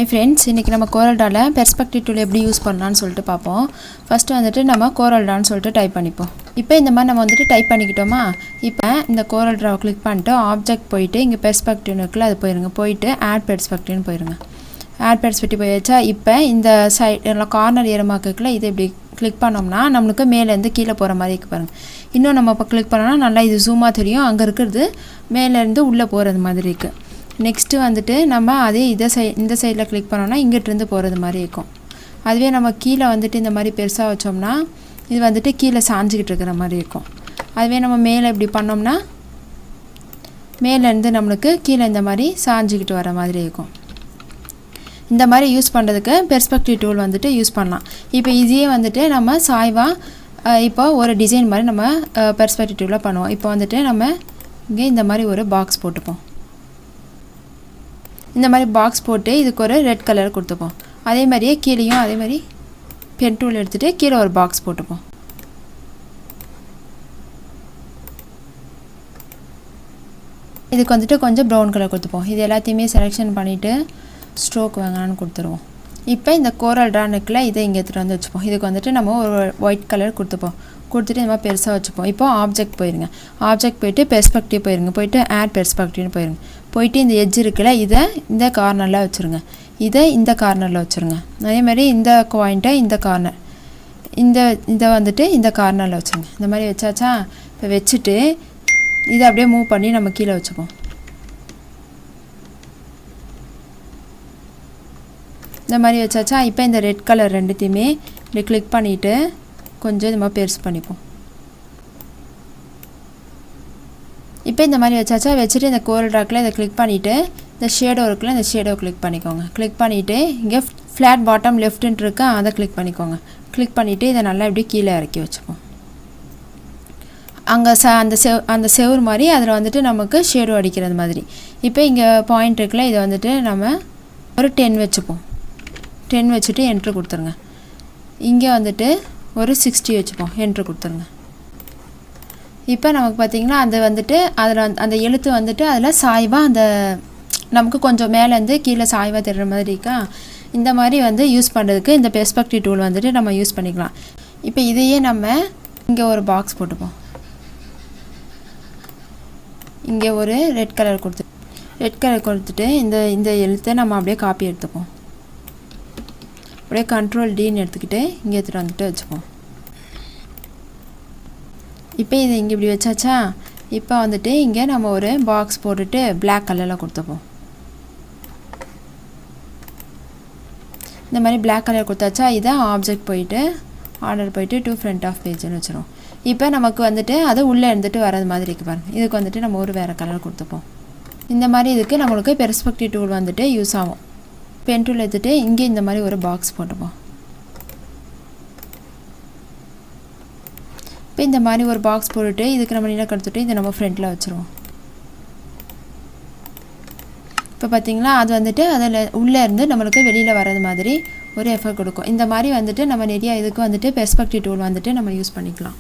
Hi friends, இன்னைக்கு நம்ம CorelDrawல perspective tool எப்படி யூஸ் பண்ணலாம்னு சொல்லிட்டு பாப்போம். ஃபர்ஸ்ட் வந்துட்டு நம்ம CorelDraw ன்னு சொல்லிட்டு டைப் பண்ணிப்போம். இப்போ இந்த மாதிரி நம்ம வந்துட்டு டைப் பண்ணிக்கிட்டோமா? இப்போ இந்த CorelDraw கிளிக் பண்ணிட்டு ஆப்ஜெக்ட் போயிட்டு இங்க perspective இருக்குல அது போயிருங்க. போயிட்டு add perspective ன்னு போயிருங்க. add perspective போயாச்சா? இப்போ இந்த சைடுல கார்னர் ஏறமாக்குக்குல இது இப்படி கிளிக் பண்ணோம்னா நமக்கு மேல இருந்து கீழ போற மாதிரி இருக்கு பாருங்க. இன்னும் நம்ம இப்ப கிளிக் பண்ணனா நல்லா இது ஜூமா தெரியும். அங்க இருக்குது மேல இருந்து உள்ள போறது மாதிரி இருக்கு. நெக்ஸ்ட் வந்துட்டு நம்ம அதே இந்த சைடுல கிளிக் பண்ணோம்னா இங்கிட்ட இருந்து போறது மாதிரி இருக்கும். அதுவே நம்ம கீழ வந்துட்டு இந்த மாதிரி பெருசா வச்சோம்னா இது வந்துட்டு கீழ சாஞ்சிக்கிட்டு இருக்கிற மாதிரி இருக்கும். அதுவே நம்ம மேல இப்படி பண்ணோம்னா மேல இருந்து நமக்கு கீழ இந்த மாதிரி சாஞ்சிக்கிட்டு வர மாதிரி இருக்கும். இந்த மாதிரி யூஸ் பண்றதுக்கு பெர்ஸ்பெக்டிவ் டூல் வந்துட்டு யூஸ் பண்ணலாம். இப்போ இதையே வந்துட்டு நம்ம சாய்வா இப்போ ஒரு டிசைன் மாதிரி நம்ம பெர்ஸ்பெக்டிவ் டூல்ல பண்ணுவோம். இப்போ வந்துட்டு நம்ம இங்க இந்த மாதிரி ஒரு பாக்ஸ் போட்டுப்போம். இந்த மாதிரி பாக்ஸ் போட்டு இதுக்கு ஒரு ரெட் கலர் கொடுத்துப்போம். அதே மாதிரியே கீழேயும் அதே மாதிரி பென் டூல் எடுத்துட்டு கீழே ஒரு பாக்ஸ் போட்டுப்போம். இதுக்கு வந்துட்டு கொஞ்சம் ப்ரௌன் கலர் கொடுத்துப்போம். இது எல்லாத்தையுமே செலெக்ஷன் பண்ணிட்டு ஸ்ட்ரோக் வாங்கலாம்னு கொடுத்துருவோம். இப்போ இந்த CorelDraw இருக்குல இதை இங்கே எடுத்துட்டு வந்து வச்சுப்போம். இதுக்கு வந்துட்டு நம்ம ஒரு ஒயிட் கலர் கொடுத்துப்போம். கொடுத்துட்டு இந்த மாதிரி பெருசாக வச்சுப்போம். இப்போ ஆப்ஜெக்ட் போயிருங்க. ஆப்ஜெக்ட் போயிட்டு பெர்ஸ்பெக்டிவ் போயிருங்க. போயிட்டு ஆட் பெர்ஸ்பெக்டிவ்னு போயிருங்க. போயிட்டு இந்த எட்ஜ் இருக்குல இதை இந்த கார்னரில் வச்சுருங்க. இதை இந்த கார்னரில் வச்சுருங்க. அதே மாதிரி இந்த பாயிண்ட்டை இந்த கார்னர் இதை வந்துட்டு இந்த கார்னரில் வச்சுருங்க. இந்த மாதிரி வச்சாச்சா? இப்போ வச்சுட்டு இதை அப்படியே மூவ் பண்ணி நம்ம கீழே வச்சுப்போம். இந்த மாதிரி வச்சாச்சா? இப்போ இந்த ரெட் கலர் ரெண்டுத்தையுமே இப்படி கிளிக் பண்ணிவிட்டு கொஞ்சம் இந்த மாதிரி பெருசு பண்ணிப்போம். இப்போ இந்த மாதிரி வச்சாச்சா? வச்சுட்டு இந்த CorelDrawல இதை கிளிக் பண்ணிவிட்டு இந்த ஷேடோ இருக்குல்ல இந்த ஷேடோ கிளிக் பண்ணிக்கோங்க. கிளிக் பண்ணிவிட்டு இங்கே ஃப்ளாட் பாட்டம் லெஃப்ட்டுன்னு இருக்கா அதை கிளிக் பண்ணிக்கோங்க. கிளிக் பண்ணிவிட்டு இதை நல்லா இப்படி கீழே இறக்கி வச்சுப்போம். அங்கே அந்த செவுர் மாதிரி அதில் வந்துட்டு நமக்கு ஷேடோ அடிக்கிறது மாதிரி. இப்போ இங்கே பாயிண்ட் இருக்குல்ல இதை வந்துட்டு நம்ம ஒரு 10 வச்சுப்போம். 10 வச்சுட்டு என்ட்ரு கொடுத்துருங்க. இங்கே வந்துட்டு ஒரு 60 வச்சுப்போம். என்ட்ரு கொடுத்துருங்க. இப்போ நமக்கு பார்த்திங்கன்னா அது வந்துட்டு அதில் அந்த எழுத்து வந்துட்டு அதில் சாய்வாக அந்த நமக்கு கொஞ்சம் மேலேருந்து கீழே சாய்வாக தெரிகிற மாதிரி இருக்கா? இந்த மாதிரி வந்து யூஸ் பண்ணுறதுக்கு இந்த பெர்ஸ்பெக்டிவ் டூல் வந்துட்டு நம்ம யூஸ் பண்ணிக்கலாம். இப்போ இதையே நம்ம இங்கே ஒரு பாக்ஸ் போட்டுப்போம். இங்கே ஒரு ரெட் கலர் கொடுத்துட்டு இந்த எழுத்தை நம்ம அப்படியே காப்பி எடுத்துப்போம். அப்படியே கண்ட்ரோல் Dன்னு எடுத்துக்கிட்டு இங்கே எடுத்துகிட்டு வந்துட்டு வச்சுப்போம். இப்போ இது இங்கே இப்படி வச்சாச்சா? இப்போ வந்துட்டு இங்கே நம்ம ஒரு பாக்ஸ் போட்டுட்டு பிளாக் கலரில் கொடுத்துப்போம். இந்த மாதிரி பிளாக் கலர் கொடுத்தாச்சா? இதை ஆப்ஜெக்ட் போயிட்டு ஆர்டர் போயிட்டு டு ஃப்ரண்ட் ஆஃப் பேஜ்னு வச்சிடும். இப்போ நமக்கு வந்துட்டு அது உள்ளே இருந்துட்டு வரது மாதிரி இருக்கு பாருங்க. இதுக்கு வந்துட்டு நம்ம ஒரு வேறு கலர் கொடுத்துப்போம். இந்த மாதிரி இதுக்கு நம்மளுக்கு பெர்ஸ்பெக்டிவ் டூல் வந்துட்டு யூஸ் ஆகும். பென் டூல் எடுத்துட்டு இங்கே இந்த மாதிரி ஒரு பாக்ஸ் போட்டுப்போம். இப்போ இந்த மாதிரி ஒரு பாக்ஸ் போட்டுட்டு இதுக்கு நம்ம நீளம் கொடுத்துட்டு இதை நம்ம ஃப்ரண்ட்டில் வச்சுருவோம். இப்போ பார்த்தீங்களா அது வந்துட்டு அதில் உள்ளே இருந்து நம்மளுக்கு வெளியில் வர்றது மாதிரி ஒரு எஃபெக்ட் கொடுக்கும். இந்த மாதிரி வந்துட்டு நம்ம நிறைய இதுக்கு வந்துட்டு பெர்ஸ்பெக்டிவ் டூல் வந்துட்டு நம்ம யூஸ் பண்ணிக்கலாம்.